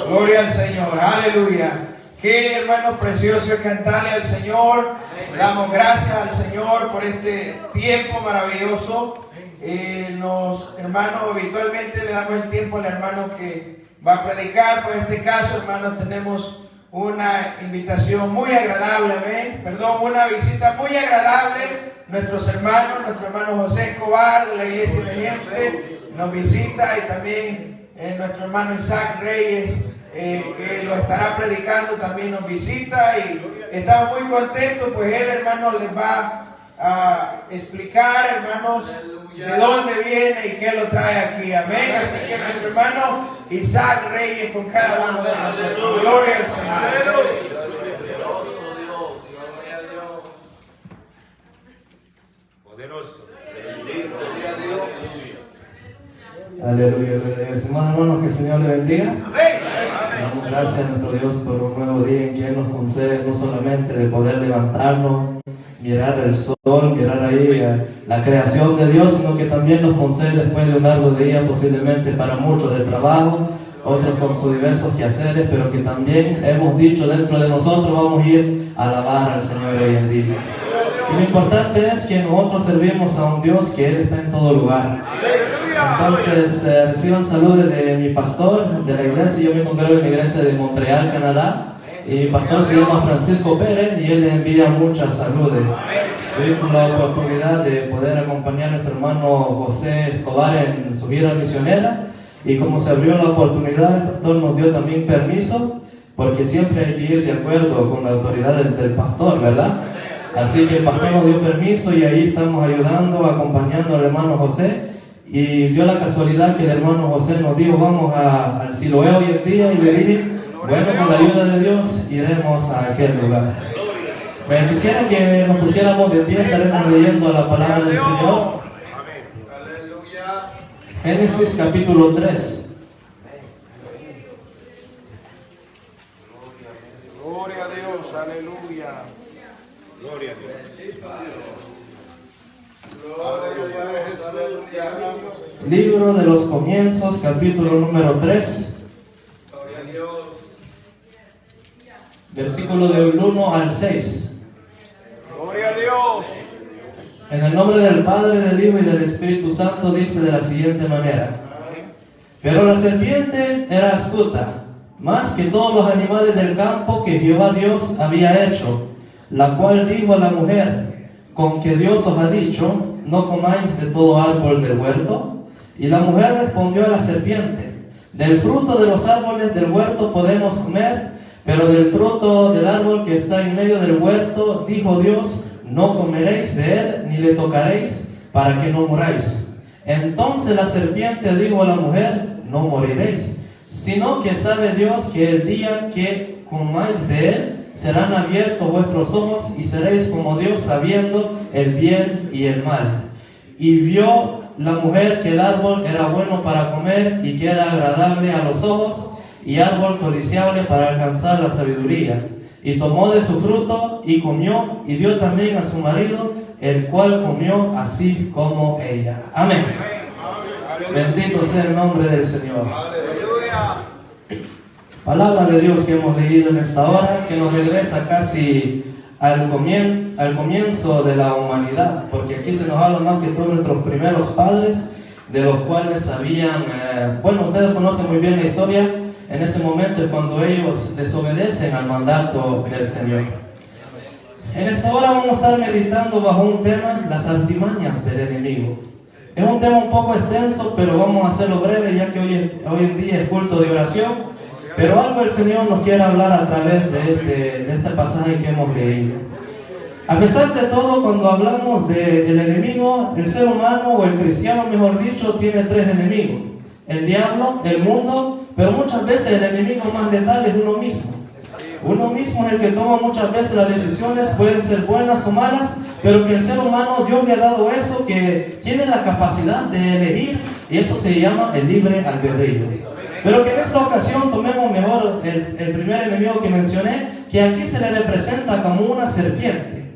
Gloria al Señor, aleluya. Qué hermanos preciosos cantarle al Señor. Le damos gracias al Señor por este tiempo maravilloso. Hermanos, habitualmente le damos el tiempo al hermano que va a predicar. Por este caso, hermanos, tenemos una invitación muy agradable, una visita muy agradable. Nuestro hermano José Escobar de la iglesia de Gente nos visita, y también nuestro hermano Isaac Reyes, que lo estará predicando, también nos visita, y estamos muy contentos, pues él, hermanos, les va a explicar, hermanos, de dónde viene y qué lo trae aquí, amén. Así que nuestro hermano Isaac Reyes con cada uno de nosotros. Gloria al Señor. Poderoso. Bendito sea Dios. Aleluya, hermanos, que el Señor le bendiga. Damos gracias a nuestro Dios por un nuevo día en que Él nos concede no solamente de poder levantarnos, mirar el sol, mirar ahí la creación de Dios, sino que también nos concede después de un largo día, posiblemente para muchos de trabajo, otros con sus diversos quehaceres, pero que también hemos dicho dentro de nosotros vamos a ir a alabar al Señor hoy en día. Y lo importante es que nosotros servimos a un Dios que Él está en todo lugar. Entonces reciban saludos de mi pastor de la iglesia. Yo me congrego en la iglesia de Montreal, Canadá, y mi pastor se llama Francisco Pérez, y él le envía muchas saludes. Tuvimos la oportunidad de poder acompañar a nuestro hermano José Escobar en su gira misionera, y como se abrió la oportunidad, el pastor nos dio también permiso, porque siempre hay que ir de acuerdo con la autoridad del pastor, ¿verdad? Así que el pastor nos dio permiso, y ahí estamos ayudando, acompañando al hermano José. Y dio la casualidad que el hermano José nos dijo, vamos al Siloé hoy en día, y le dije, bueno, con la ayuda de Dios iremos a aquel lugar. Me quisiera que nos pusiéramos de pie, estaremos leyendo la palabra del Señor. Génesis capítulo 3. Gloria a Dios, aleluya. Gloria a Dios. Libro de los Comienzos, capítulo número 3. Gloria a Dios. Versículo del 1 al 6. Gloria a Dios. En el nombre del Padre, del Hijo y del Espíritu Santo, dice de la siguiente manera: Pero la serpiente era astuta, más que todos los animales del campo que Jehová Dios había hecho, la cual dijo a la mujer: ¿Con que Dios os ha dicho, no comáis de todo árbol del huerto? Y la mujer respondió a la serpiente: Del fruto de los árboles del huerto podemos comer, pero del fruto del árbol que está en medio del huerto, dijo Dios, no comeréis de él, ni le tocaréis, para que no muráis. Entonces la serpiente dijo a la mujer: No moriréis, sino que sabe Dios que el día que comáis de él, serán abiertos vuestros ojos, y seréis como Dios, sabiendo el bien y el mal. Y vio la mujer que el árbol era bueno para comer, y que era agradable a los ojos, y árbol codiciable para alcanzar la sabiduría. Y tomó de su fruto, y comió, y dio también a su marido, el cual comió así como ella. Amén. Bendito sea el nombre del Señor. Palabra de Dios que hemos leído en esta hora, que nos regresa casi al comienzo de la humanidad, porque aquí se nos habla más que todos nuestros primeros padres, de los cuales habían, ustedes conocen muy bien la historia. En ese momento es cuando ellos desobedecen al mandato del Señor. En esta hora vamos a estar meditando bajo un tema: las artimañas del enemigo. Es un tema un poco extenso, pero vamos a hacerlo breve, ya que hoy en día es culto de oración. Pero algo el Señor nos quiere hablar a través de este pasaje que hemos leído. A pesar de todo, cuando hablamos del enemigo, el ser humano, o el cristiano mejor dicho, tiene tres enemigos: el diablo, el mundo, pero muchas veces el enemigo más letal es uno mismo. Uno mismo es el que toma muchas veces las decisiones, pueden ser buenas o malas, pero que el ser humano, Dios le ha dado eso, que tiene la capacidad de elegir, y eso se llama el libre albedrío. Pero que en esta ocasión tomemos mejor el primer enemigo que mencioné, que aquí se le representa como una serpiente.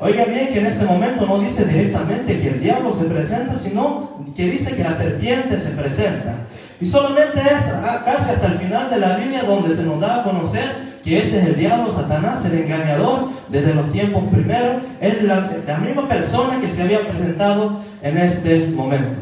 Oiga bien que en este momento no dice directamente que el diablo se presenta, sino que dice que la serpiente se presenta. Y solamente es casi hasta el final de la Biblia donde se nos da a conocer que este es el diablo, Satanás, el engañador desde los tiempos primeros. Es la misma persona que se había presentado en este momento.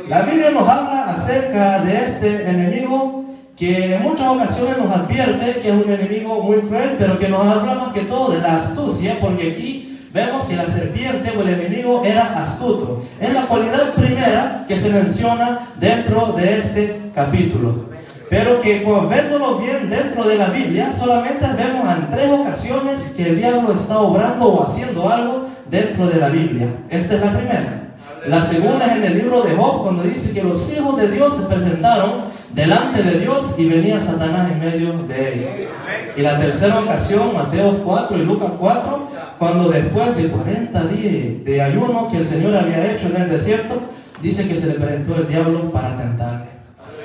La Biblia nos habla acerca de este enemigo que en muchas ocasiones nos advierte que es un enemigo muy cruel, pero que nos habla más que todo de la astucia, porque aquí vemos que la serpiente o el enemigo era astuto. Es la cualidad primera que se menciona dentro de este capítulo. Pero que viéndolo bien dentro de la Biblia, solamente vemos en 3 ocasiones que el diablo está obrando o haciendo algo dentro de la Biblia. Esta es la primera. La segunda es en el libro de Job, cuando dice que los hijos de Dios se presentaron delante de Dios y venía Satanás en medio de ellos. Y la tercera ocasión, Mateo 4 y Lucas 4, cuando después de 40 días de ayuno que el Señor había hecho en el desierto, dice que se le presentó el diablo para tentarle.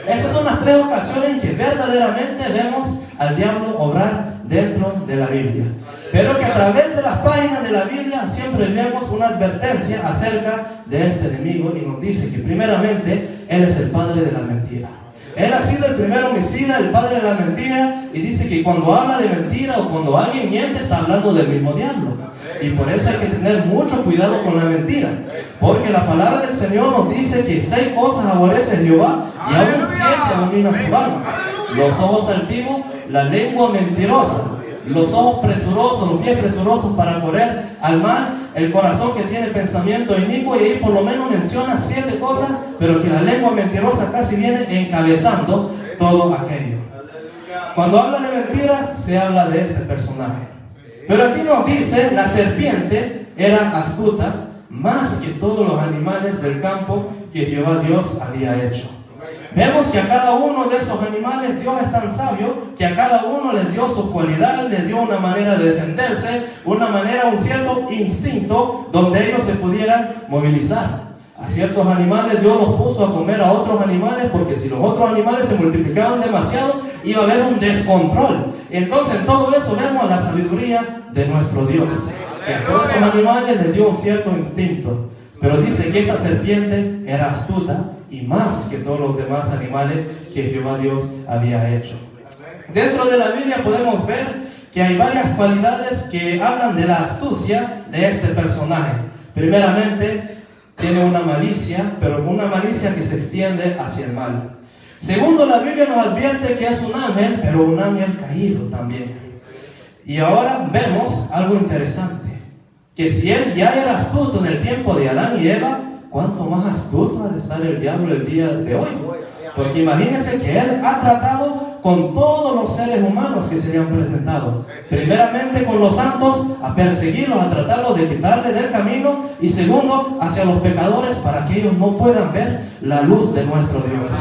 Esas son las 3 ocasiones en que verdaderamente vemos al diablo obrar dentro de la Biblia. Pero que a través de las páginas de la Biblia siempre vemos una advertencia acerca de este enemigo y nos dice que primeramente él es el padre de la mentira. Él ha sido el primer homicida, el padre de la mentira, y dice que cuando habla de mentira o cuando alguien miente está hablando del mismo diablo. Y por eso hay que tener mucho cuidado con la mentira, porque la palabra del Señor nos dice que 6 cosas aborrece Jehová y aún 7 abomina su alma: los ojos altivos, la lengua mentirosa, los ojos presurosos, los pies presurosos para correr al mal, el corazón que tiene pensamiento inicuo. Y ahí por lo menos menciona 7 cosas, pero que la lengua mentirosa casi viene encabezando todo aquello. Cuando habla de mentira, se habla de este personaje. Pero aquí nos dice, la serpiente era astuta más que todos los animales del campo que Jehová Dios había hecho. Vemos que a cada uno de esos animales Dios es tan sabio que a cada uno les dio su cualidad, les dio una manera de defenderse, una manera, un cierto instinto donde ellos se pudieran movilizar. A ciertos animales Dios los puso a comer a otros animales, porque si los otros animales se multiplicaban demasiado, iba a haber un descontrol. Entonces en todo eso vemos la sabiduría de nuestro Dios, que a todos esos animales les dio un cierto instinto. Pero dice que esta serpiente era astuta y más que todos los demás animales que Jehová Dios había hecho. Dentro de la Biblia podemos ver que hay varias cualidades que hablan de la astucia de este personaje. Primeramente, tiene una malicia, pero una malicia que se extiende hacia el mal. Segundo, la Biblia nos advierte que es un ángel, pero un ángel caído también. Y ahora vemos algo interesante, que si él ya era astuto en el tiempo de Adán y Eva, ¿cuánto más astuto ha de estar el diablo el día de hoy? Porque imagínense que él ha tratado con todos los seres humanos que se le han presentado. Primeramente con los santos, a perseguirlos, a tratarlos de quitarle del camino. Y segundo, hacia los pecadores, para que ellos no puedan ver la luz de nuestro Dios.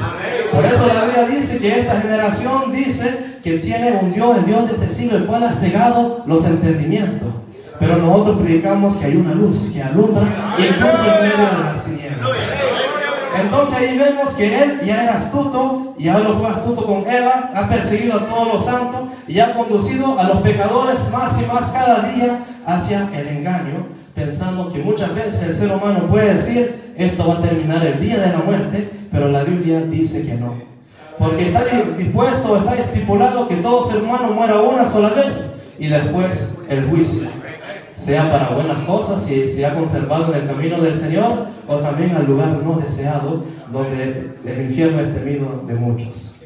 Por eso la Biblia dice que esta generación dice que tiene un Dios, el Dios de este siglo, el cual ha cegado los entendimientos. Pero nosotros predicamos que hay una luz que alumbra incluso en medio de las tinieblas. Entonces ahí vemos que él ya era astuto, y ahora fue astuto con Eva, ha perseguido a todos los santos y ha conducido a los pecadores más y más cada día hacia el engaño, pensando que muchas veces el ser humano puede decir, esto va a terminar el día de la muerte, pero la Biblia dice que no. Porque está dispuesto, está estipulado que todo ser humano muera una sola vez y después el juicio. Sea para buenas cosas, si se ha conservado en el camino del Señor, o también al lugar no deseado, donde el infierno es temido de muchos.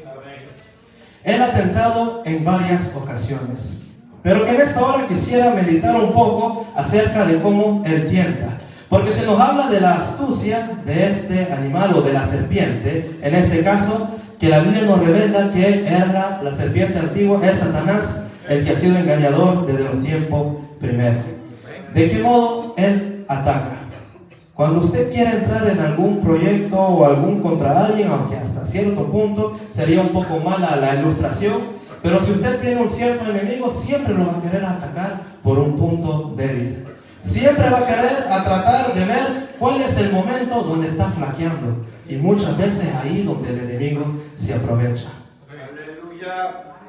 Él ha tentado en varias ocasiones, pero que en esta hora quisiera meditar un poco acerca de cómo él tienta. Porque se nos habla de la astucia de este animal o de la serpiente, en este caso, que la Biblia nos revela que era la serpiente antigua, es Satanás, el que ha sido engañador desde los tiempos primeros. ¿De qué modo él ataca? Cuando usted quiere entrar en algún proyecto o algún contra alguien, aunque hasta cierto punto sería un poco mala la ilustración, pero si usted tiene un cierto enemigo, siempre lo va a querer atacar por un punto débil. Siempre va a querer tratar de ver cuál es el momento donde está flaqueando. Y muchas veces ahí donde el enemigo se aprovecha.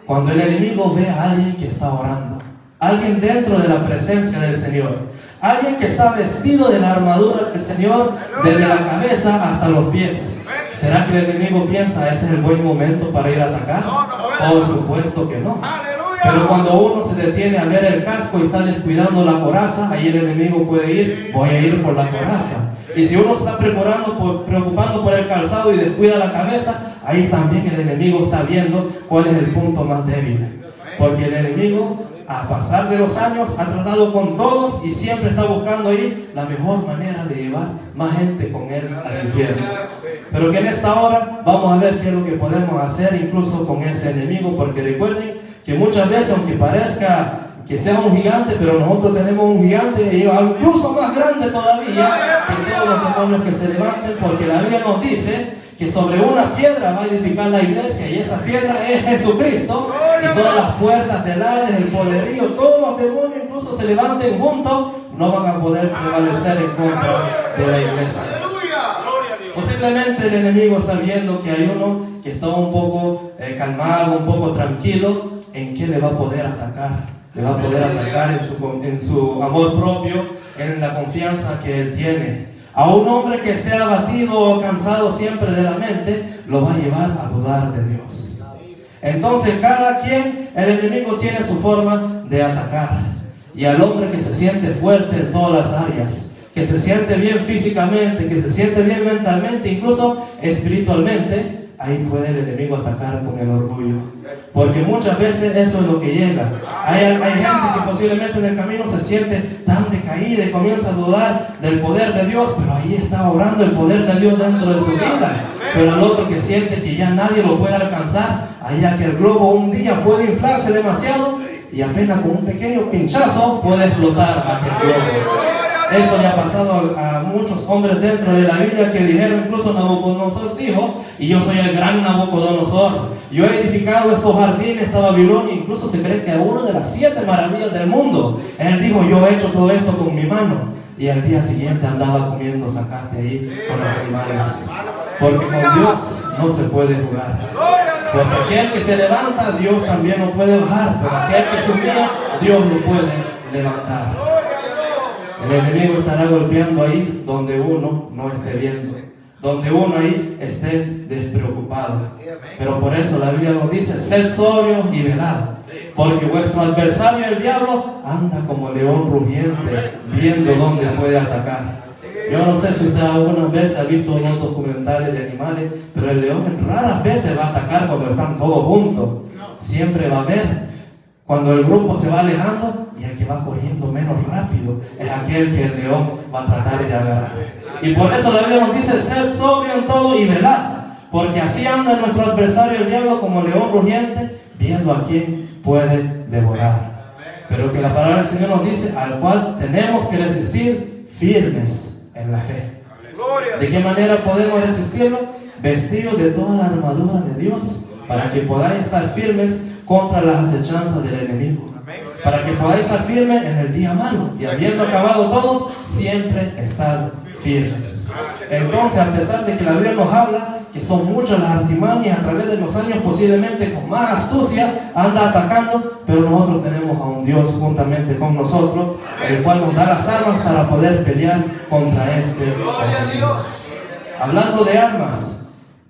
Cuando el enemigo ve a alguien que está orando, alguien dentro de la presencia del Señor, alguien que está vestido de la armadura del Señor desde la cabeza hasta los pies. ¿Será que el enemigo piensa ese es el buen momento para ir a atacar? Por supuesto que no. Pero cuando uno se detiene a ver el casco y está descuidando la coraza, ahí el enemigo puede ir, voy a ir por la coraza. Y si uno se está preocupando por el calzado y descuida la cabeza, ahí también el enemigo está viendo cuál es el punto más débil. Porque el enemigo, a pasar de los años, ha tratado con todos y siempre está buscando ahí la mejor manera de llevar más gente con él al infierno. Pero que en esta hora vamos a ver qué es lo que podemos hacer incluso con ese enemigo, porque recuerden que muchas veces, aunque parezca que sea un gigante, pero nosotros tenemos un gigante incluso más grande todavía que todos los demonios que se levanten, porque la Biblia nos dice que sobre una piedra va a edificar la iglesia, y esa piedra es Jesucristo, y todas las puertas del Hades, el poderío, todos los demonios incluso se levanten juntos, no van a poder prevalecer en contra de la iglesia. Posiblemente el enemigo está viendo que hay uno que está un poco calmado, un poco tranquilo. ¿En qué le va a poder atacar? Le va a poder atacar en su amor propio, en la confianza que él tiene. A un hombre que esté abatido o cansado siempre de la mente, lo va a llevar a dudar de Dios. Entonces cada quien, el enemigo tiene su forma de atacar. Y al hombre que se siente fuerte en todas las áreas, que se siente bien físicamente, que se siente bien mentalmente, incluso espiritualmente, ahí puede el enemigo atacar con el orgullo. Porque muchas veces eso es lo que llega. Hay gente que posiblemente en el camino se siente tan decaída y comienza a dudar del poder de Dios, pero ahí está obrando el poder de Dios dentro de su vida. Pero el otro que siente que ya nadie lo puede alcanzar, allá que el globo un día puede inflarse demasiado y apenas con un pequeño pinchazo puede explotar aquel globo. Eso le ha pasado a muchos hombres dentro de la Biblia que dijeron, incluso Nabucodonosor dijo, y yo soy el gran Nabucodonosor, yo he edificado estos jardines, esta Babilonia, incluso se cree que a una de las 7 maravillas del mundo. Él dijo, yo he hecho todo esto con mi mano, y al día siguiente andaba comiendo zacate ahí con los animales. Porque con Dios no se puede jugar. Porque aquel que se levanta, Dios también lo puede bajar, pero aquel que se humilla, Dios lo puede levantar. El enemigo estará golpeando ahí donde uno no esté viendo, donde uno ahí esté despreocupado. Pero por eso la Biblia nos dice, sed sobrios y velad, porque vuestro adversario el diablo anda como león rugiente, viendo dónde puede atacar. Yo no sé si usted algunas veces ha visto unos documentales de animales, pero el león raras veces va a atacar cuando están todos juntos. Siempre va a haber cuando el grupo se va alejando, y el que va corriendo menos rápido es aquel que el león va a tratar de agarrar. Y por eso la Biblia nos dice, sed sobrio en todo y velad, porque así anda nuestro adversario el diablo como león rugiente, viendo a quién puede devorar. Pero que la palabra del Señor nos dice, al cual tenemos que resistir firmes en la fe. ¿De qué manera podemos resistirlo? Vestidos de toda la armadura de Dios, para que podáis estar firmes contra las acechanzas del enemigo, para que podáis estar firmes en el día malo, y habiendo acabado todo, siempre estar firmes. Entonces, a pesar de que la Biblia nos habla que son muchas las artimañas a través de los años, posiblemente con más astucia anda atacando, pero nosotros tenemos a un Dios juntamente con nosotros, el cual nos da las armas para poder pelear contra este enemigo. Hablando de armas,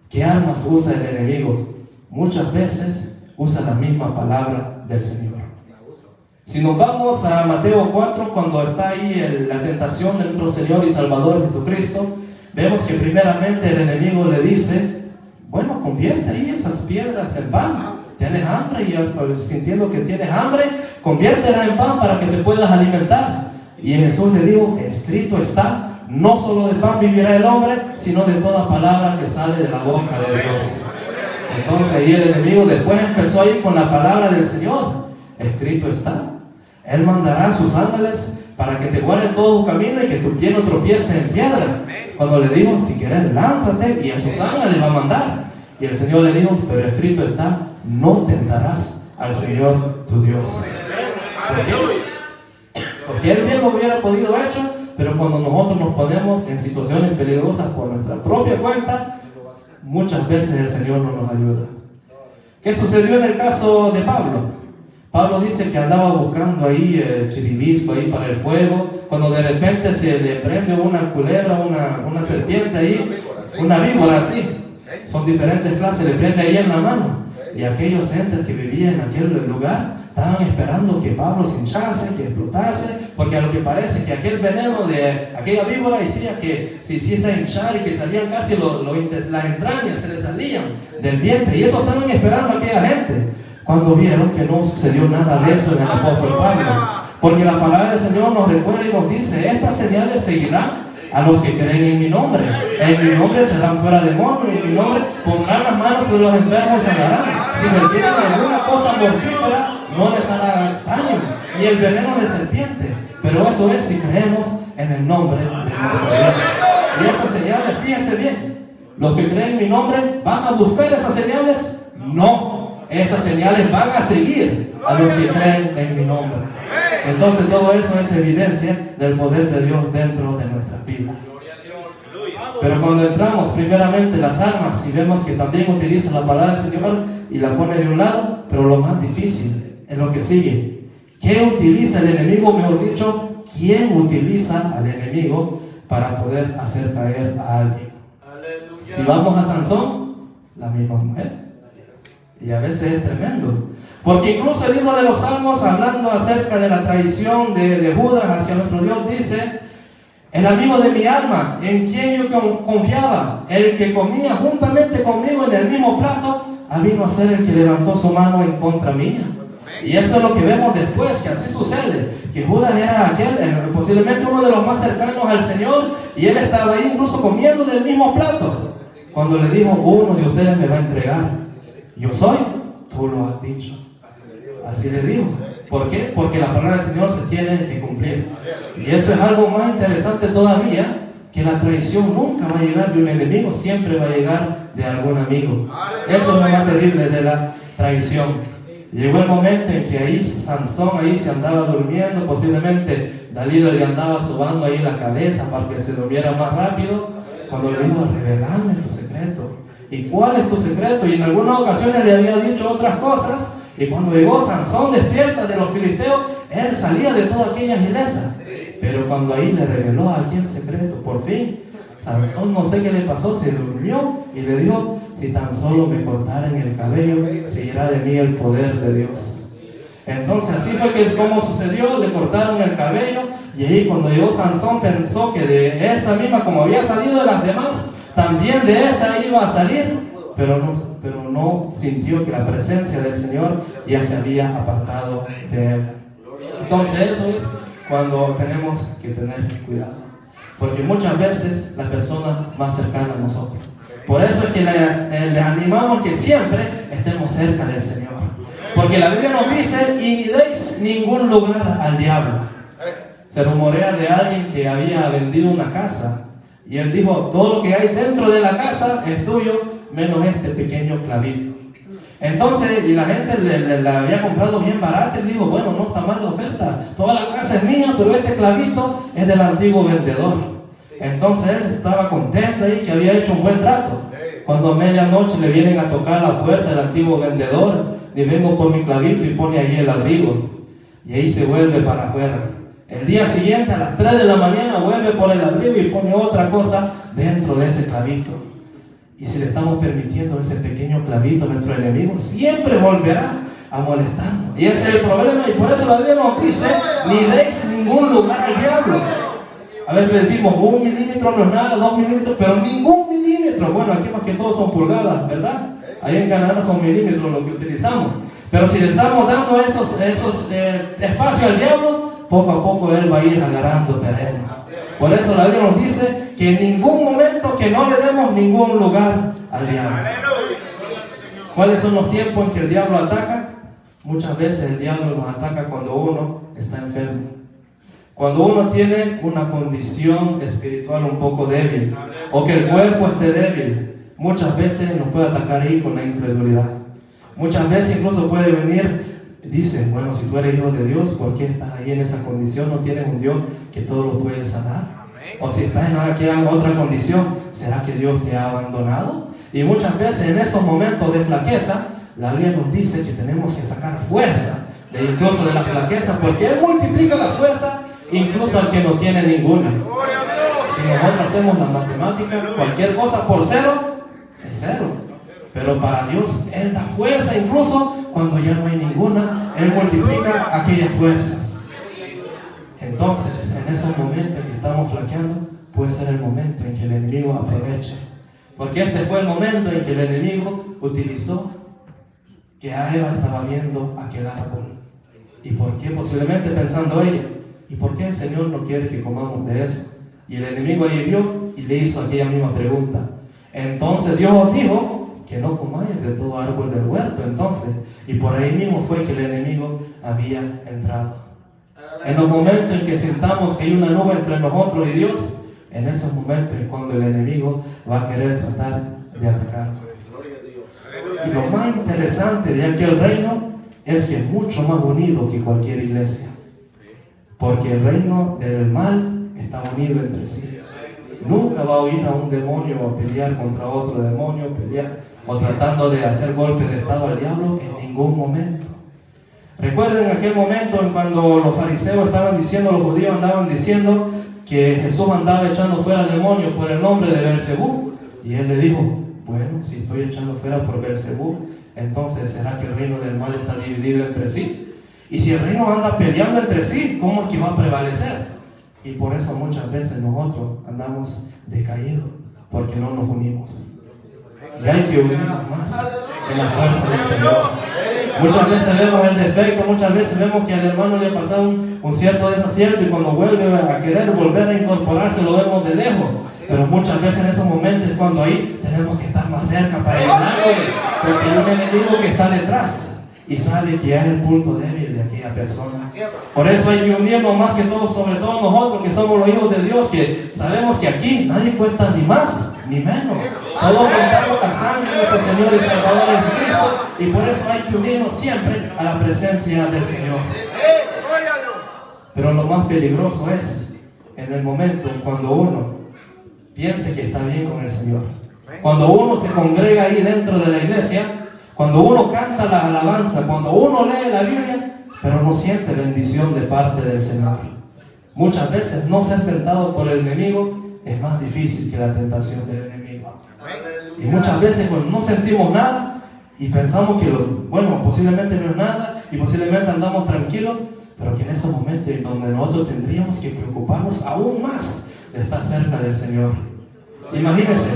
¿qué armas usa el enemigo? Muchas veces usa la misma palabra del Señor. Si nos vamos a Mateo 4, cuando está ahí la tentación de nuestro Señor y Salvador Jesucristo, vemos que primeramente el enemigo le dice, bueno, convierte ahí esas piedras en pan. Tienes hambre y sintiendo que tienes hambre, conviértela en pan para que te puedas alimentar. Y Jesús le dijo, escrito está, no solo de pan vivirá el hombre, sino de toda palabra que sale de la boca de Dios. Entonces ahí el enemigo después empezó a ir con la palabra del Señor. Escrito está, Él mandará a sus ángeles para que te guarden todo tu camino y que tu pie no tropiece en piedra. Cuando le dijo, si quieres lánzate, y a sus ángeles va a mandar. Y el Señor le dijo, pero escrito está, no tentarás al Señor tu Dios. Porque Él bien lo hubiera podido hecho, pero cuando nosotros nos ponemos en situaciones peligrosas por nuestra propia cuenta, muchas veces el Señor no nos ayuda. ¿Qué sucedió en el caso de Pablo? Pablo dice que andaba buscando ahí el chiribisco ahí para el fuego, cuando de repente se le prende una culebra, una serpiente ahí, una víbora así, son diferentes clases, le prende ahí en la mano. Y aquellos entes que vivían en aquel lugar estaban esperando que Pablo se hinchase, que explotase, porque a lo que parece que aquel veneno de aquella víbora decía que se hiciese hinchar y que salían casi las entrañas, se le salían del vientre, y eso estaban esperando a aquella gente, cuando vieron que no sucedió nada de eso en el apóstol Pablo. Porque la palabra del Señor nos recuerda y nos dice: estas señales seguirán a los que creen en mi nombre. En mi nombre echarán fuera demonios, en mi nombre pondrán las manos sobre los enfermos y sanarán. Si retienen alguna cosa mortífera, no les hará daño. Y el veneno de serpiente. Pero eso es si creemos en el nombre de nuestro Dios. Y esas señales, fíjense bien, los que creen en mi nombre, ¿van a buscar esas señales? No. Esas señales van a seguir a los que creen en mi nombre. Entonces todo eso es evidencia del poder de Dios dentro de nuestras vidas. Pero cuando entramos primeramente las armas y vemos que también utiliza la palabra del Señor y la pone de un lado, pero lo más difícil es lo que sigue. ¿Qué utiliza el enemigo? Mejor dicho, ¿quién utiliza al enemigo para poder hacer caer a alguien? Si vamos a Sansón, la misma mujer. Y a veces es tremendo. Porque incluso el libro de los Salmos, hablando acerca de la traición de Judas hacia nuestro Dios, dice: el amigo de mi alma, en quien yo confiaba, el que comía juntamente conmigo en el mismo plato, vino a ser el que levantó su mano en contra mía. Y eso es lo que vemos después, que así sucede, que Judas era posiblemente uno de los más cercanos al Señor, y él estaba ahí incluso comiendo del mismo plato, cuando le dijo: uno de ustedes me va a entregar. Yo soy, tú lo has dicho. Así le digo. ¿Por qué? Porque la palabra del Señor se tiene que cumplir. Y eso es algo más interesante todavía, que la traición nunca va a llegar de un enemigo, siempre va a llegar de algún amigo. Eso es lo más terrible de la traición. Llegó el momento en que ahí Sansón ahí se andaba durmiendo, posiblemente Dalila le andaba sobando ahí la cabeza para que se durmiera más rápido, cuando le dijo: revelame tu secreto. ¿Y cuál es tu secreto? Y en algunas ocasiones le había dicho otras cosas. Y cuando llegó Sansón despierta de los filisteos, él salía de todas aquellas vilezas. Pero cuando ahí le reveló aquí el secreto, por fin, Sansón, no sé qué le pasó, se durmió y le dijo: si tan solo me cortaran el cabello, seguirá de mí el poder de Dios. Entonces así fue que es como sucedió, le cortaron el cabello, y ahí cuando llegó Sansón pensó que de esa misma, como había salido de las demás, también de esa iba a salir, pero no sintió que la presencia del Señor ya se había apartado de él. Entonces eso es cuando tenemos que tener cuidado, porque muchas veces la persona más cercana a nosotros. Por eso es que le animamos que siempre estemos cerca del Señor, porque la Biblia nos dice: y ni deis ningún lugar al diablo. Se rumorea de alguien que había vendido una casa, y él dijo: todo lo que hay dentro de la casa es tuyo, menos este pequeño clavito. Entonces, y la gente le había comprado bien barato, y dijo: bueno, no está mal la oferta, toda la casa es mía, pero este clavito es del antiguo vendedor. Entonces él estaba contento ahí, que había hecho un buen trato. Cuando a medianoche le vienen a tocar la puerta del antiguo vendedor, le vengo por mi clavito y pone ahí el abrigo, y ahí se vuelve para afuera. El día siguiente a las 3 de la mañana vuelve por el abrigo y pone otra cosa dentro de ese clavito. Y si le estamos permitiendo ese pequeño clavito a nuestro enemigo, siempre volverá a molestarnos. Y ese es el problema, y por eso la Biblia nos dice: ni deis ningún lugar al diablo. A veces le decimos 1 milímetro no es nada, 2 milímetros, pero ningún milímetro. Bueno, aquí más que todo son pulgadas, ¿verdad? Ahí en Canadá son milímetros lo que utilizamos. Pero si le estamos dando esos espacios al diablo, poco a poco él va a ir agarrando terreno. Por eso la Biblia nos dice que en ningún momento que no le demos ningún lugar al diablo. ¿Cuáles son los tiempos en que el diablo ataca? Muchas veces el diablo nos ataca cuando uno está enfermo, cuando uno tiene una condición espiritual un poco débil, o que el cuerpo esté débil. Muchas veces nos puede atacar ahí con la incredulidad. Muchas veces incluso puede venir, dice: bueno, si tú eres hijo de Dios, ¿por qué estás ahí en esa condición? ¿No tienes un Dios que todo lo puede sanar? O si estás en aquella otra condición, ¿será que Dios te ha abandonado? Y muchas veces en esos momentos de flaqueza, la Biblia nos dice que tenemos que sacar fuerza incluso de la flaqueza, porque Él multiplica la fuerza incluso al que no tiene ninguna. Si nosotros hacemos las matemáticas, cualquier cosa por cero es cero, pero para Dios Él da fuerza incluso cuando ya no hay ninguna. Él multiplica aquellas fuerzas. Entonces, en esos momentos en que estamos flaqueando, puede ser el momento en que el enemigo aproveche, porque este fue el momento en que el enemigo utilizó que a Eva estaba viendo aquel árbol. ¿Y por qué? Posiblemente pensando ella, ¿y por qué el Señor no quiere que comamos de eso? Y el enemigo ahí vio y le hizo aquella misma pregunta. Entonces Dios os dijo que no comáis de todo árbol del huerto. Entonces, y por ahí mismo fue que el enemigo había entrado. En los momentos en que sintamos que hay una nube entre nosotros y Dios, en esos momentos es cuando el enemigo va a querer tratar de atacarnos. Y lo más interesante de aquel reino es que es mucho más unido que cualquier iglesia, porque el reino del mal está unido entre sí. Nunca va a oír a un demonio pelear contra otro demonio, pelear o tratando de hacer golpes de estado al diablo en ningún momento. Recuerden aquel momento en cuando los fariseos estaban diciendo, los judíos andaban diciendo que Jesús andaba echando fuera demonios por el nombre de Beelzebú, y él le dijo, bueno, si estoy echando fuera por Beelzebú, entonces ¿será que el reino del mal está dividido entre sí? Y si el reino anda peleando entre sí, ¿cómo es que va a prevalecer? Y por eso muchas veces nosotros andamos decaídos, porque no nos unimos. Y hay que unirnos más en la fuerza del Señor. Muchas veces vemos el defecto, muchas veces vemos que al hermano le ha pasado un cierto desacierto, y cuando vuelve a querer volver a incorporarse lo vemos de lejos. Pero muchas veces en esos momentos es cuando ahí tenemos que estar más cerca para ayudarle, porque hay un enemigo que está detrás y sabe que es el punto débil de aquella persona. Por eso hay que unirnos más que todos, sobre todo nosotros que somos los hijos de Dios, que sabemos que aquí nadie cuesta ni más ni menos. Todos contamos la sangre de nuestro Señor y Salvador Jesucristo, y por eso hay que unirnos siempre a la presencia del Señor. Pero lo más peligroso es en el momento cuando uno piense que está bien con el Señor, cuando uno se congrega ahí dentro de la iglesia, cuando uno canta la alabanza, cuando uno lee la Biblia, pero no siente bendición de parte del Señor. Muchas veces no ser tentado por el enemigo es más difícil que la tentación del enemigo. Y muchas veces cuando no sentimos nada y pensamos que posiblemente no es nada y posiblemente andamos tranquilos, pero que en esos momentos en donde nosotros tendríamos que preocuparnos aún más de estar cerca del Señor. Imagínense,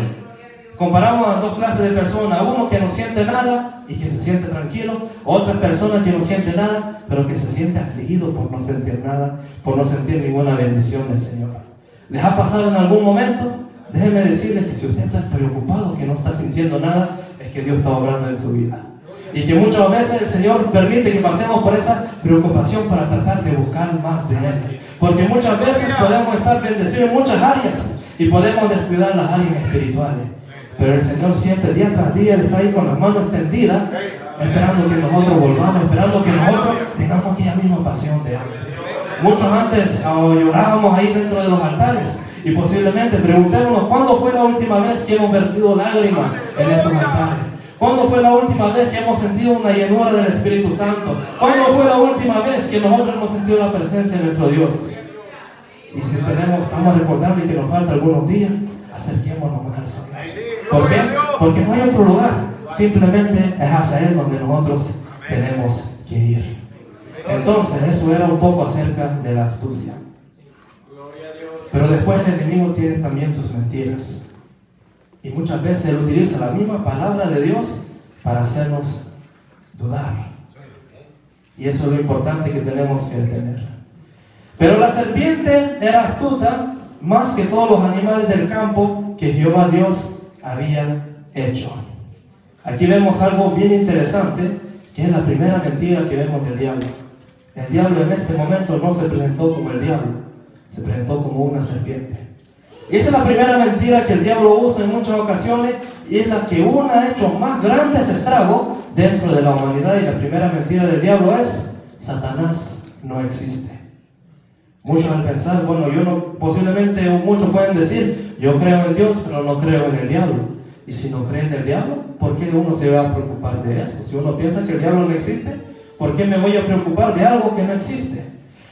comparamos a dos clases de personas, uno que no siente nada y que se siente tranquilo, otra persona que no siente nada, pero que se siente afligido por no sentir nada, por no sentir ninguna bendición del Señor. ¿Les ha pasado en algún momento? Déjenme decirles que si usted está preocupado, que no está sintiendo nada, es que Dios está obrando en su vida. Y que muchas veces el Señor permite que pasemos por esa preocupación para tratar de buscar más de Él. Porque muchas veces podemos estar bendecidos en muchas áreas y podemos descuidar las áreas espirituales. Pero el Señor siempre, día tras día, está ahí con las manos extendidas, esperando que nosotros volvamos, esperando que nosotros tengamos aquella misma pasión de antes. Muchos antes llorábamos ahí dentro de los altares, y posiblemente preguntémonos, ¿cuándo fue la última vez que hemos vertido lágrimas en estos altares? ¿Cuándo fue la última vez que hemos sentido una llenura del Espíritu Santo? ¿Cuándo fue la última vez que nosotros hemos sentido la presencia de nuestro Dios? Y si estamos recordando que nos faltan algunos días, acerquémonos más al Señor. ¿Por qué? Porque no hay otro lugar. Simplemente es hacia Él donde nosotros tenemos que ir. Entonces, eso era un poco acerca de la astucia. Pero después el enemigo tiene también sus mentiras. Y muchas veces él utiliza la misma palabra de Dios para hacernos dudar. Y eso es lo importante que tenemos que tener. Pero la serpiente era astuta más que todos los animales del campo que Jehová Dios había hecho. Aquí vemos algo bien interesante, que es la primera mentira que vemos del diablo. El diablo en este momento no se presentó como el diablo, se presentó como una serpiente. Y esa es la primera mentira que el diablo usa en muchas ocasiones, y es la que uno ha hecho más grandes estragos dentro de la humanidad. Y la primera mentira del diablo es: Satanás no existe. Muchos al pensar, posiblemente muchos pueden decir, yo creo en Dios, pero no creo en el diablo. Y si no cree en el diablo, ¿por qué uno se va a preocupar de eso? Si uno piensa que el diablo no existe, ¿Por qué me voy a preocupar de algo que no existe?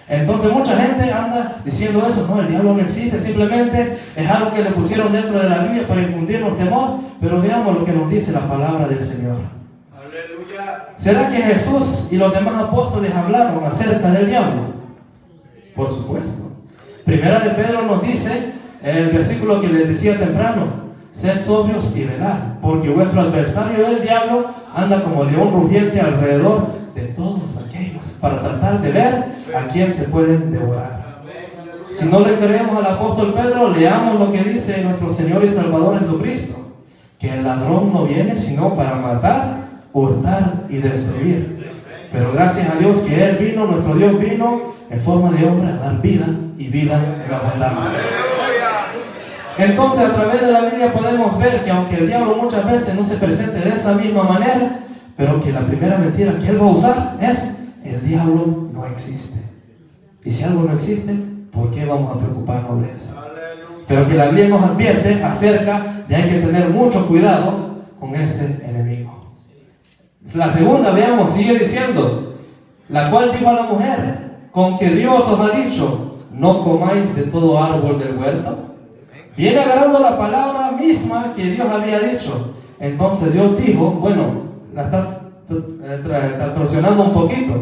Entonces mucha gente anda diciendo eso, no, el diablo no existe, simplemente es algo que le pusieron dentro de la Biblia para infundirnos temor, pero veamos lo que nos dice la palabra del Señor. Aleluya. ¿Será que Jesús y los demás apóstoles hablaron acerca del diablo? Por supuesto. Primera de Pedro nos dice, el versículo que les decía temprano, sed sobrios y velad, porque vuestro adversario el diablo anda como león rugiente alrededor de todos aquellos, para tratar de ver a quién se pueden devorar. Si no le creemos al apóstol Pedro, leamos lo que dice nuestro Señor y Salvador Jesucristo, que el ladrón no viene sino para matar, hurtar y destruir. Pero gracias a Dios que Él vino, nuestro Dios vino en forma de hombre a dar vida y vida en abundancia. Entonces a través de la Biblia podemos ver que aunque el diablo muchas veces no se presente de esa misma manera, pero que la primera mentira que él va a usar es: el diablo no existe. Y si algo no existe, ¿por qué vamos a preocuparnos de eso? Pero que la Biblia nos advierte acerca de hay que tener mucho cuidado con ese enemigo. La segunda, veamos, sigue diciendo, la cual dijo a la mujer: con que Dios os ha dicho, no comáis de todo árbol del huerto. Viene agarrando la palabra misma que Dios había dicho. Entonces Dios dijo, bueno, la está torsionando un poquito,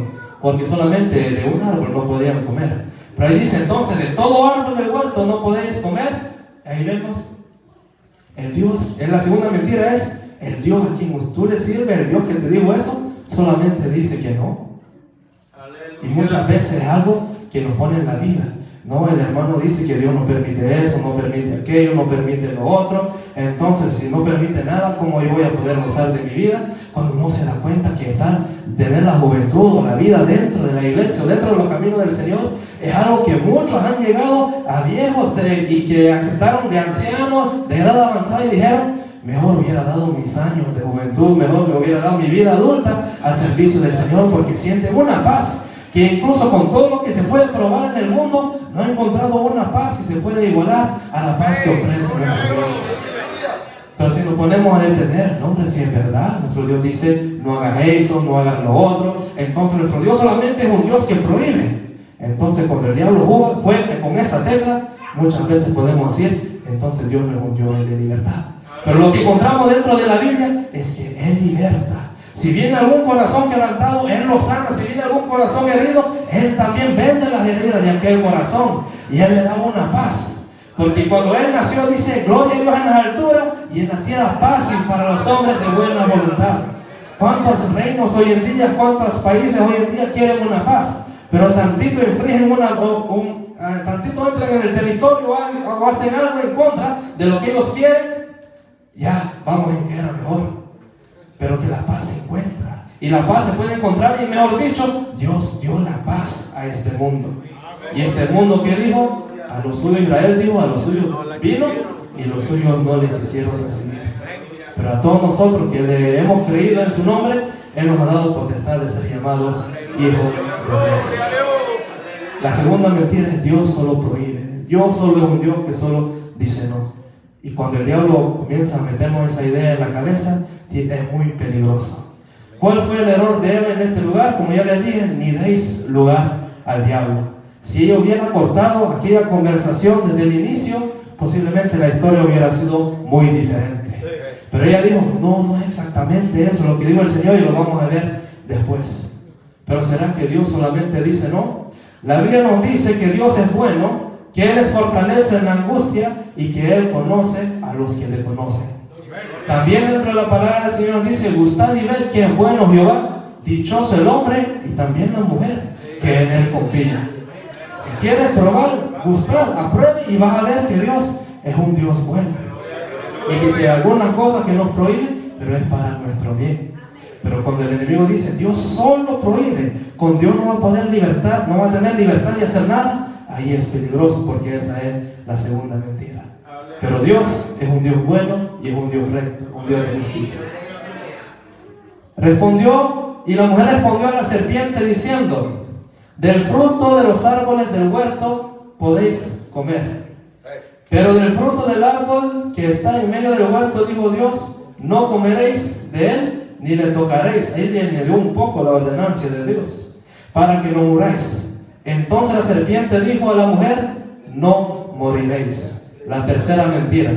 porque solamente de un árbol no podían comer. Pero ahí dice entonces, de todo árbol del huerto no podéis comer. Ahí vemos, el Dios, en la segunda mentira es, el Dios a quien tú le sirves, el Dios que te dijo eso, solamente dice que no. Y muchas veces es algo que nos pone en la vida. No, el hermano dice que Dios no permite eso, no permite aquello, no permite lo otro. Entonces, si no permite nada, ¿cómo yo voy a poder gozar de mi vida? Cuando uno se da cuenta que tener la juventud o la vida dentro de la iglesia o dentro de los caminos del Señor es algo que muchos han llegado a viejos y que aceptaron de ancianos, de edad avanzada y dijeron: mejor hubiera dado mis años de juventud, mejor me hubiera dado mi vida adulta al servicio del Señor, porque sienten una paz que incluso con todo lo que se puede probar en el mundo, no ha encontrado una paz que se puede igualar a la paz que ofrece nuestro Dios. Pero si nos ponemos a detener, no, hombre, si es verdad, nuestro Dios dice, no hagas eso, no hagas lo otro, entonces nuestro Dios solamente es un Dios que prohíbe. Entonces cuando el diablo juega con esa tecla, muchas veces podemos decir, entonces Dios no es un Dios de libertad. Pero lo que encontramos dentro de la Biblia es que Él liberta. Si viene algún corazón quebrantado, Él lo sana. Si viene algún corazón herido, Él también vende las heridas de aquel corazón. Y Él le da una paz. Porque cuando Él nació dice, gloria a Dios en las alturas y en la tierra paz y para los hombres de buena voluntad. ¿Cuántos reinos hoy en día, cuántos países hoy en día quieren una paz? Pero tantito infringen tantito entran en el territorio o hacen algo en contra de lo que ellos quieren, ya vamos en guerra mejor. Pero que la paz se encuentra. Y la paz se puede encontrar, y mejor dicho, Dios dio la paz a este mundo. Y este mundo que dijo, a los suyos Israel dijo, a los suyos vino, y los suyos no le quisieron recibir. Pero a todos nosotros que le hemos creído en su nombre, Él nos ha dado potestad de ser llamados hijos de Dios. La segunda mentira es Dios solo prohíbe. Dios solo es un Dios que solo dice no. Y cuando el diablo comienza a meternos esa idea en la cabeza, es muy peligroso. ¿Cuál fue el error de Eva en este lugar? Como ya les dije, ni deis lugar al diablo. Si ella hubiera cortado aquella conversación desde el inicio, posiblemente la historia hubiera sido muy diferente. Pero ella dijo, no es exactamente eso lo que dijo el Señor, y lo vamos a ver después. Pero ¿será que Dios solamente dice no? La Biblia nos dice que Dios es bueno, que Él les fortalece en la angustia y que Él conoce a los que le conocen. También dentro de la palabra del Señor dice, gustad y ved que es bueno Jehová, dichoso el hombre y también la mujer que en Él confía. Si quieres probar, gustar, apruebe y vas a ver que Dios es un Dios bueno. Y que si hay alguna cosa que nos prohíbe, pero es para nuestro bien. Pero cuando el enemigo dice, Dios solo prohíbe, con Dios no va a poder libertad, no va a tener libertad de hacer nada, ahí es peligroso, porque esa es la segunda mentira. Pero Dios es un Dios bueno y es un Dios recto, un Dios de justicia. Respondió, y la mujer respondió a la serpiente diciendo, del fruto de los árboles del huerto podéis comer, pero del fruto del árbol que está en medio del huerto, dijo Dios, no comeréis de él, ni le tocaréis. Ahí le añadió un poco la ordenancia de Dios, para que no muráis. Entonces la serpiente dijo a la mujer, no moriréis. La tercera mentira,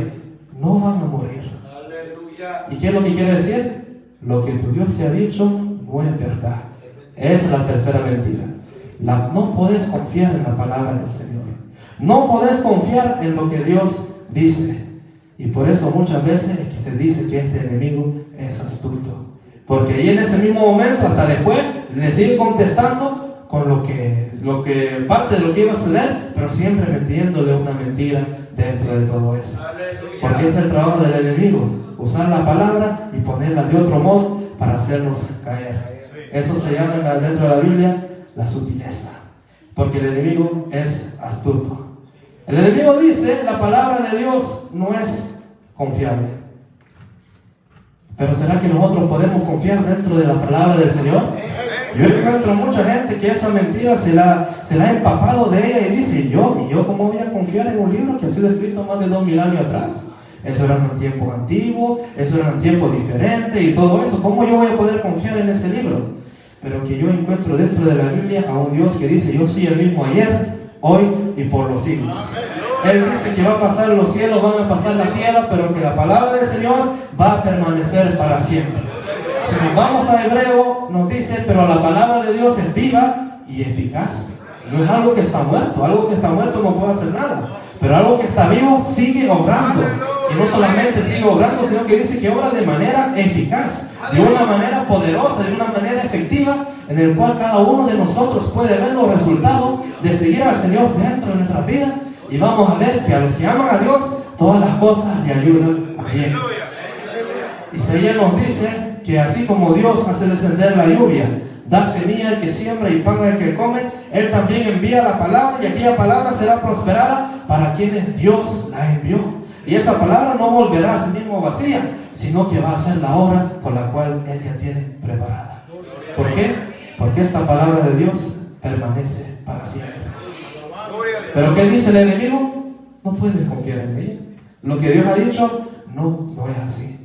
no van a morir. Aleluya. ¿Y qué es lo que quiere decir? Lo que tu Dios te ha dicho no es verdad. Esa es la tercera mentira. No podés confiar en la palabra del Señor. No podés confiar en lo que Dios dice. Y por eso muchas veces es que se dice que este enemigo es astuto. Porque ahí en ese mismo momento, hasta después, le sigue contestando con lo que parte de lo que iba a suceder, pero siempre metiéndole una mentira dentro de todo eso. Porque es el trabajo del enemigo, usar la palabra y ponerla de otro modo para hacernos caer. Eso se llama dentro de la Biblia la sutileza, porque el enemigo es astuto. El enemigo dice, la palabra de Dios no es confiable. Pero ¿será que nosotros podemos confiar dentro de la palabra del Señor? Yo encuentro mucha gente que esa mentira se la ha empapado de ella y dice, ¿y yo cómo voy a confiar en un libro que ha sido escrito más de 2000 años atrás? Eso era en un tiempo antiguo, eso era en un tiempo diferente y todo eso. ¿Cómo yo voy a poder confiar en ese libro? Pero que yo encuentro dentro de la Biblia a un Dios que dice, yo soy el mismo ayer, hoy y por los siglos. Él dice que va a pasar los cielos, van a pasar la tierra, pero que la palabra del Señor va a permanecer para siempre. Si nos vamos a Hebreo, nos dice, pero la palabra de Dios es viva y eficaz. No es algo que está muerto no puede hacer nada. Pero algo que está vivo sigue obrando. Y no solamente sigue obrando, sino que dice que obra de manera eficaz, de una manera poderosa, de una manera efectiva, en el cual cada uno de nosotros puede ver los resultados de seguir al Señor dentro de nuestra vida. Y vamos a ver que a los que aman a Dios, todas las cosas le ayudan a bien. Isaías nos dice que así como Dios hace descender la lluvia, da semilla al que siembra y pan al que come, Él también envía la palabra, y aquella palabra será prosperada para quienes Dios la envió. Y esa palabra no volverá a sí mismo vacía, sino que va a hacer la obra por la cual Él ya tiene preparada. ¿Por qué? Porque esta palabra de Dios permanece para siempre. Pero ¿qué dice el enemigo? No puedes confiar en ella. Lo que Dios ha dicho, no es así.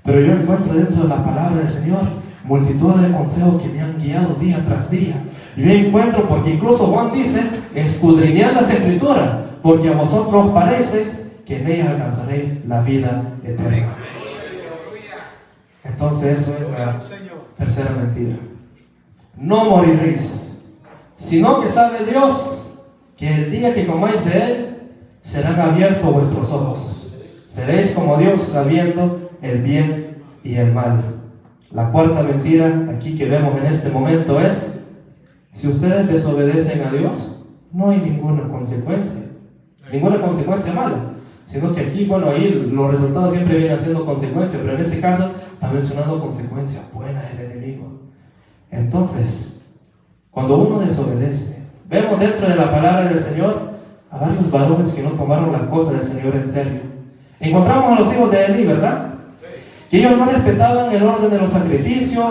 Pero yo encuentro dentro de la palabra del Señor multitud de consejos que me han guiado día tras día. Y yo encuentro, porque incluso Juan dice, escudriñad las Escrituras, porque a vosotros parece que en ellas alcanzaréis la vida eterna. Entonces eso es la tercera mentira. No moriréis, sino que sabe Dios que el día que comáis de Él, serán abiertos vuestros ojos. Seréis como Dios, sabiendo el bien y el mal. La cuarta mentira aquí que vemos en este momento es, si ustedes desobedecen a Dios, no hay ninguna consecuencia mala, sino que aquí, ahí los resultados siempre vienen siendo consecuencias, pero en ese caso está mencionando consecuencias buenas del enemigo. Entonces, cuando uno desobedece, vemos dentro de la palabra del Señor a varios varones que no tomaron las cosas del Señor en serio. Encontramos a los hijos de Elí, ¿verdad? Que ellos no respetaban el orden de los sacrificios,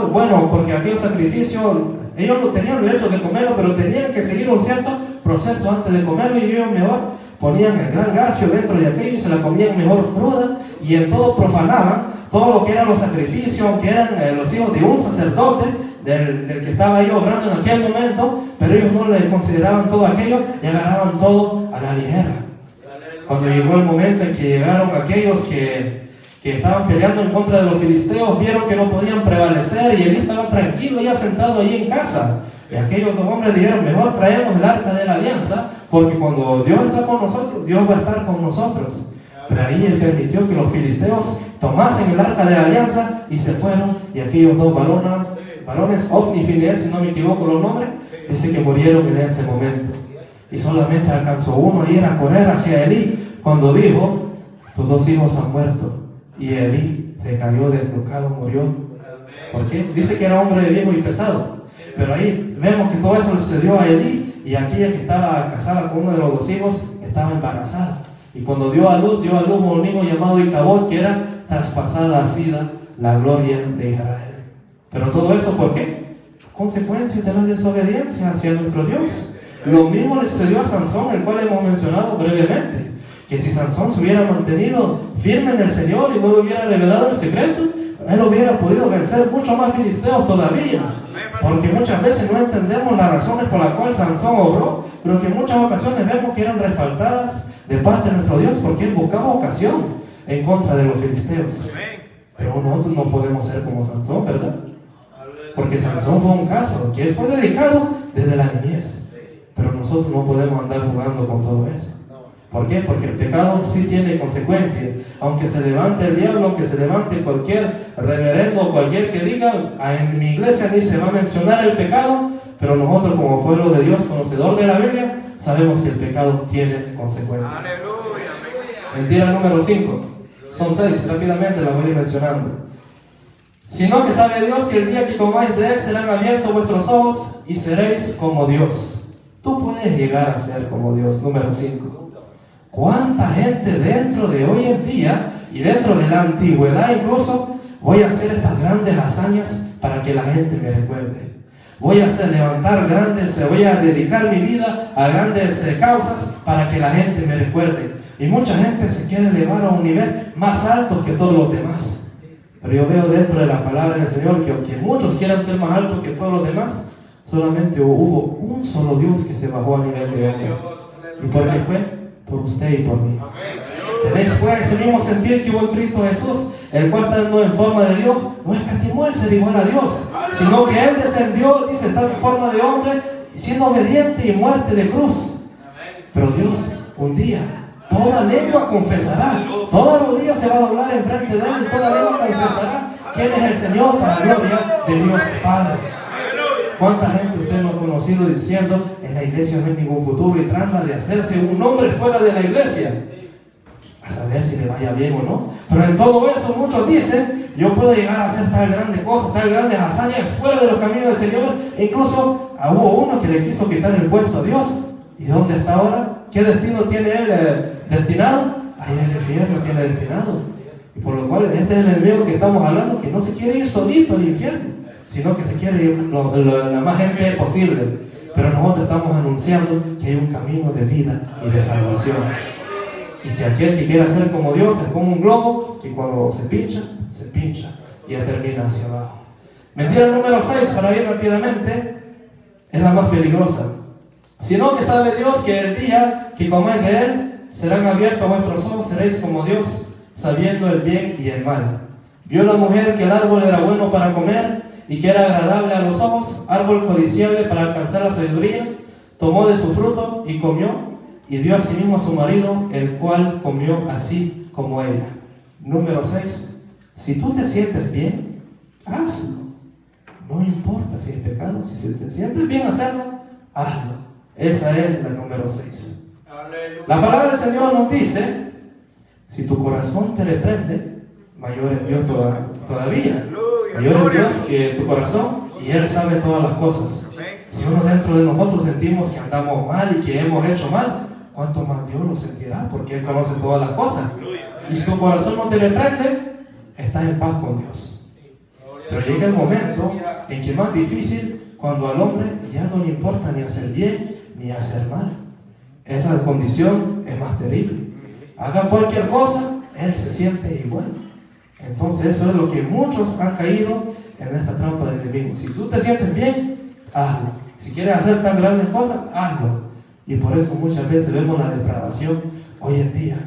porque aquellos sacrificios, ellos no tenían derecho de comerlo, pero tenían que seguir un cierto proceso antes de comerlo, y ellos mejor ponían el gran garfio dentro de aquello y se la comían mejor cruda, y en todo profanaban todo lo que eran los sacrificios, aunque eran los hijos de un sacerdote, del que estaba ahí obrando en aquel momento, pero ellos no le consideraban todo aquello y agarraban todo a la ligera. Cuando llegó el momento en que llegaron aquellos que estaban peleando en contra de los filisteos, vieron que no podían prevalecer, y Elí estaba tranquilo ya sentado ahí en casa, y aquellos dos hombres dijeron, mejor traemos el arca de la alianza, porque cuando Dios está con nosotros, Dios va a estar con nosotros. Pero ahí Él permitió que los filisteos tomasen el arca de la alianza y se fueron, y aquellos dos varones, Ofni y Finees, si no me equivoco los nombres, dice que murieron en ese momento. Y solamente alcanzó uno a ir a correr hacia Elí, cuando dijo, tus dos hijos han muerto. Y Elí se cayó desnucado, murió. ¿Por qué? Dice que era hombre viejo y pesado. Pero ahí vemos que todo eso le sucedió a Elí, y aquella que estaba casada con uno de los dos hijos estaba embarazada. Y cuando dio a luz un hijo llamado Icabod, que era traspasada así la gloria de Israel. Pero todo eso, ¿por qué? Consecuencias de la desobediencia hacia nuestro Dios. Lo mismo le sucedió a Sansón, el cual hemos mencionado brevemente, que que si Sansón se hubiera mantenido firme en el Señor y no le hubiera revelado el secreto, él hubiera podido vencer mucho más filisteos todavía. Porque muchas veces no entendemos las razones por las cuales Sansón obró, pero que en muchas ocasiones vemos que eran respaldadas de parte de nuestro Dios, porque él buscaba ocasión en contra de los filisteos. Pero nosotros no podemos ser como Sansón, ¿verdad? Porque Sansón fue un caso, que él fue dedicado desde la niñez. Pero nosotros no podemos andar jugando con todo eso. ¿Por qué? Porque el pecado sí tiene consecuencias. Aunque se levante el diablo, aunque se levante cualquier reverendo, cualquier que diga, en mi iglesia ni se va a mencionar el pecado, pero nosotros como pueblo de Dios, conocedor de la Biblia, sabemos que el pecado tiene consecuencias. Mentira número 5. Son 6, rápidamente las voy a ir mencionando. Sino que sabe Dios que el día que comáis de él serán abiertos vuestros ojos y seréis como Dios. Tú puedes llegar a ser como Dios. Número 5. ¿Cuánta gente dentro de hoy en día y dentro de la antigüedad incluso voy a hacer estas grandes hazañas para que la gente me recuerde? Voy a voy a dedicar mi vida a grandes causas para que la gente me recuerde. Y mucha gente se quiere elevar a un nivel más alto que todos los demás. Pero yo veo dentro de la palabra del Señor que aunque muchos quieran ser más altos que todos los demás, solamente hubo un solo Dios que se bajó a nivel de hombre. ¿Y por qué fue? Por usted y por mí. Tenéis pues ese mismo sentir que hubo en Cristo Jesús, el cual estando en forma de Dios, no escatimó el ser igual a Dios, sino que Él descendió, dice, estar en forma de hombre, siendo obediente y muerte de cruz. Pero Dios, un día, toda lengua confesará, todos los días se va a doblar enfrente de Él y toda lengua confesará quién es el Señor para gloria de Dios Padre. ¿Cuánta gente usted no ha conocido diciendo en la iglesia no hay ningún futuro y trata de hacerse un nombre fuera de la iglesia? A saber si le vaya bien o no. Pero en todo eso muchos dicen, yo puedo llegar a hacer tal grande cosa, tal grandes hazañas fuera de los caminos del Señor. E incluso hubo uno que le quiso quitar el puesto a Dios. ¿Y dónde está ahora? ¿Qué destino tiene él destinado? Ahí el infierno tiene destinado. Y por lo cual este es el enemigo que estamos hablando, que no se quiere ir solito al infierno, sino que se quiere ir la más gente posible. Pero nosotros estamos anunciando que hay un camino de vida y de salvación. Y que aquel que quiera ser como Dios es como un globo que cuando se pincha y ya termina hacia abajo. Mentira número 6, para ir rápidamente, es la más peligrosa. Sino que sabe Dios que el día que comáis de él serán abiertos vuestros ojos, seréis como Dios, sabiendo el bien y el mal. Vio la mujer que el árbol era bueno para comer y que era agradable a los ojos, árbol codiciable para alcanzar la sabiduría, tomó de su fruto y comió, y dio asimismo a su marido, el cual comió así como ella. Número 6. Si tú te sientes bien, hazlo. No importa si es pecado, si te sientes bien hacerlo, hazlo. Esa es la número 6. La palabra del Señor nos dice, si tu corazón te reprende, mayor es Dios todavía. Mayor es Dios que tu corazón, y Él sabe todas las cosas. Si uno dentro de nosotros sentimos que andamos mal y que hemos hecho mal, ¿cuánto más Dios lo sentirá? Porque Él conoce todas las cosas. Y si tu corazón no te reprende, estás en paz con Dios. Pero llega el momento en que es más difícil, cuando al hombre ya no le importa ni hacer bien ni hacer mal. Esa condición es más terrible. Haga cualquier cosa, él se siente igual. Entonces eso es lo que muchos han caído en esta trampa del enemigo. Si tú te sientes bien, hazlo. Si quieres hacer tan grandes cosas, hazlo. Y por eso muchas veces vemos la depravación hoy en día.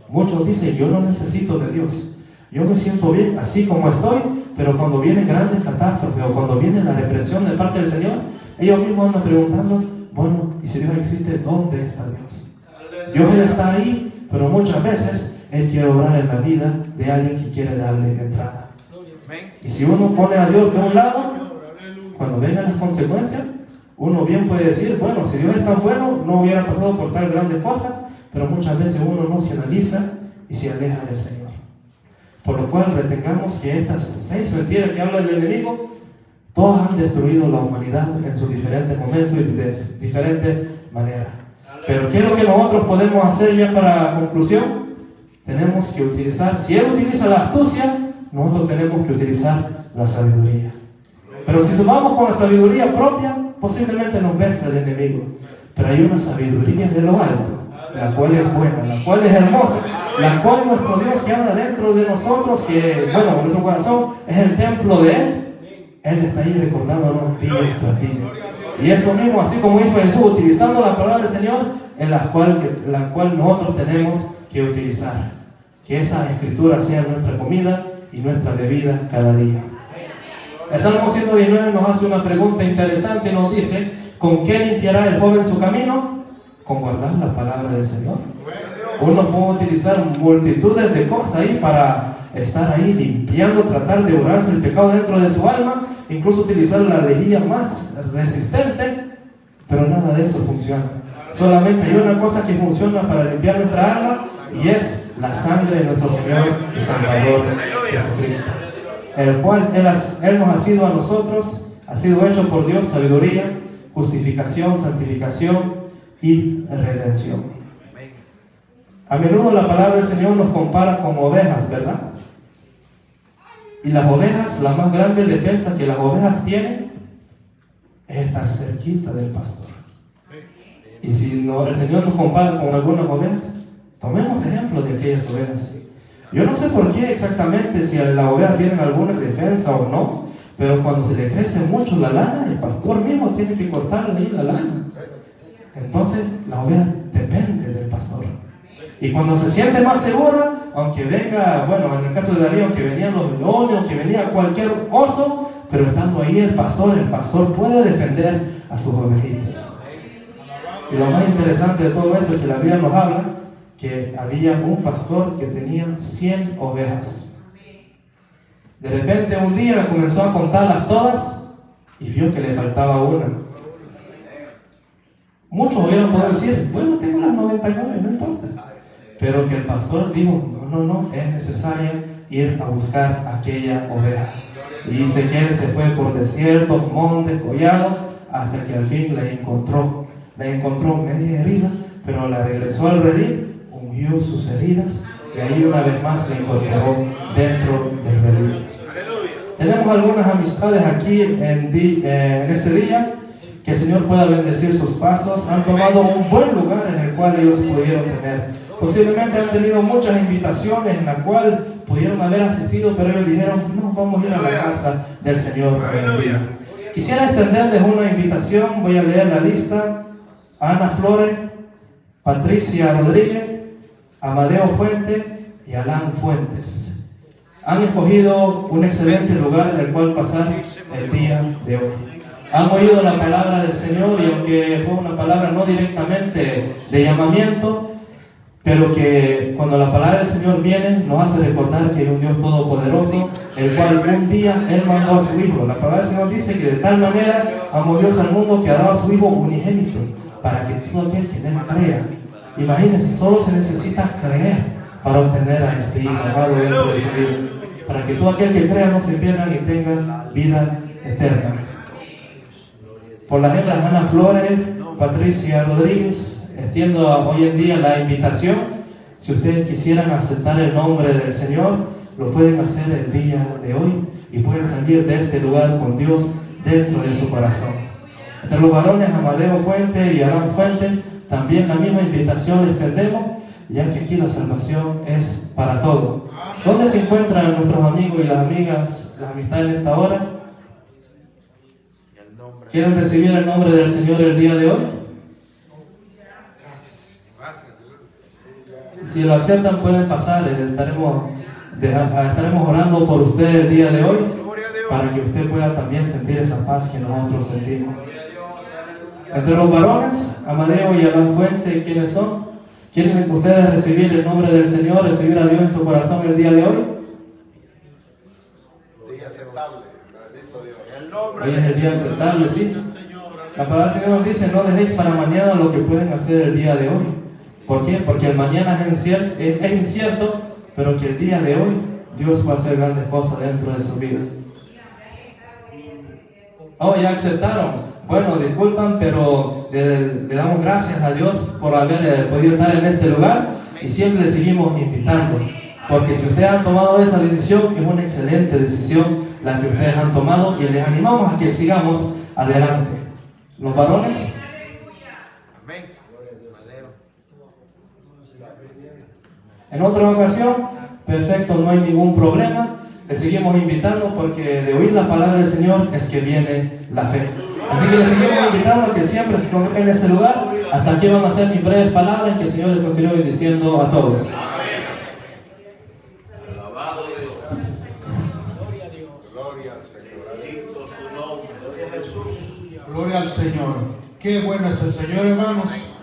Muchos dicen, yo no necesito de Dios. Yo me siento bien así como estoy, pero cuando vienen grandes catástrofes o cuando viene la represión de parte del Señor, ellos mismos andan preguntando, bueno, y si Dios existe, ¿dónde está Dios? Dios está ahí, pero muchas veces Él quiere obrar en la vida de alguien que quiere darle entrada. Y si uno pone a Dios de un lado, cuando vengan las consecuencias, uno bien puede decir, bueno, si Dios es tan bueno, no hubiera pasado por tal grandes cosas, pero muchas veces uno no se analiza y se aleja del Señor. Por lo cual retengamos que estas 6 mentiras que habla el enemigo, todas han destruido la humanidad en sus diferentes momentos y de diferentes maneras. Pero ¿qué es lo que nosotros podemos hacer ya para conclusión? Tenemos que utilizar, si Él utiliza la astucia, nosotros tenemos que utilizar la sabiduría. Pero si vamos con la sabiduría propia, posiblemente nos vence el enemigo. Pero hay una sabiduría de lo alto, la cual es buena, la cual es hermosa, la cual nuestro Dios que habla dentro de nosotros, que, bueno, nuestro corazón es el templo de Él. Él está ahí recordándonos día tras día. Y eso mismo, así como hizo Jesús, utilizando la palabra del Señor, en la cual nosotros tenemos que utilizar. Que esa escritura sea nuestra comida y nuestra bebida cada día. El Salmo 119 nos hace una pregunta interesante y nos dice: ¿con qué limpiará el joven su camino? Con guardar la palabra del Señor. Uno puede utilizar multitudes de cosas ahí para estar ahí limpiando, tratar de borrarse el pecado dentro de su alma, incluso utilizar la lejía más resistente, pero nada de eso funciona. Solamente hay una cosa que funciona para limpiar nuestra alma, y es la sangre de nuestro Señor y Salvador Jesucristo, el cual Él nos ha sido a nosotros, ha sido hecho por Dios sabiduría, justificación, santificación y redención. A menudo la palabra del Señor nos compara con ovejas, ¿verdad? Y las ovejas, la más grande defensa que las ovejas tienen es estar cerquita del pastor. Y si no, el Señor nos compara con algunas ovejas, tomemos ejemplo de aquellas ovejas. Yo no sé por qué exactamente, si las ovejas tienen alguna defensa o no, pero cuando se le crece mucho la lana, el pastor mismo tiene que cortarle ahí la lana. Entonces, la oveja depende del pastor. Y cuando se siente más segura, aunque venga, bueno, en el caso de David, aunque venían los leones, aunque venía cualquier oso, pero estando ahí el pastor puede defender a sus ovejitas. Y lo más interesante de todo eso es que la Biblia nos habla que había un pastor que tenía 100 ovejas. De repente un día comenzó a contarlas todas y vio que le faltaba una. Muchos hubieran podido decir: bueno, tengo las 99, no importa. Pero que el pastor dijo: no, es necesario ir a buscar aquella oveja. Y dice que él se fue por desiertos, montes, collados, hasta que al fin la encontró. La encontró media herida, pero la regresó al redil, ungió sus heridas, y ahí una vez más la incorporó dentro del redil. Tenemos algunas amistades aquí en este día. Que el Señor pueda bendecir sus pasos. Han tomado un buen lugar en el cual ellos pudieron tener. Posiblemente han tenido muchas invitaciones en la cual pudieron haber asistido, pero ellos dijeron: no, vamos a ir a la casa del Señor. Quisiera extenderles una invitación. Voy a leer la lista: Ana Flores, Patricia Rodríguez, Amadeo Fuente y Alan Fuentes. Han escogido un excelente lugar en el cual pasar el día de hoy. Han oído la palabra del Señor, y aunque fue una palabra no directamente de llamamiento, pero que cuando la palabra del Señor viene nos hace recordar que hay un Dios todopoderoso, el cual un día Él mandó a su Hijo. La palabra del Señor dice que de tal manera amó Dios al mundo que ha dado a su Hijo unigénito, para que todo aquel que en Él crea. Imagínense, solo se necesita creer para obtener a este Hijo amado dentro de su vida, para que todo aquel que crea no se pierda ni tenga vida eterna. Por las letras Ana Flores, Patricia Rodríguez, extiendo hoy en día la invitación. Si ustedes quisieran aceptar el nombre del Señor, lo pueden hacer el día de hoy y pueden salir de este lugar con Dios dentro de su corazón. Entre los varones Amadeo Fuente y Alan Fuente, también la misma invitación les extendemos, ya que aquí la salvación es para todos. ¿Dónde se encuentran nuestros amigos y las amigas, las amistades en esta hora? ¿Quieren recibir el nombre del Señor el día de hoy? Si lo aceptan, pueden pasar. Estaremos orando por usted el día de hoy, para que usted pueda también sentir esa paz que nosotros sentimos. Entre los varones, Amadeo y Alan Fuente, ¿quiénes son? ¿Quieren ustedes recibir el nombre del Señor, recibir a Dios en su corazón el día de hoy? Hoy es el día aceptable, sí. La palabra del Señor nos dice: no dejéis para mañana lo que pueden hacer el día de hoy. ¿Por qué? Porque el mañana es incierto, pero que el día de hoy Dios va a hacer grandes cosas dentro de su vida. Oh, ya aceptaron. Bueno, disculpan, pero le damos gracias a Dios por haber podido estar en este lugar, y siempre le seguimos invitando. Porque si ustedes han tomado esa decisión, es una excelente decisión la que ustedes han tomado, y les animamos a que sigamos adelante. Los varones. en otra ocasión, perfecto, no hay ningún problema. Le seguimos invitando porque de oír la palabra del Señor es que viene la fe. Así que le seguimos invitando a que siempre se congreguen en este lugar. Hasta aquí van a ser mis breves palabras, que el Señor les continúe diciendo a todos. Alabado Dios. Gloria a Dios. Gloria al Señor. Bendito su nombre. Gloria a Jesús. Gloria al Señor. Qué bueno es el Señor, hermanos.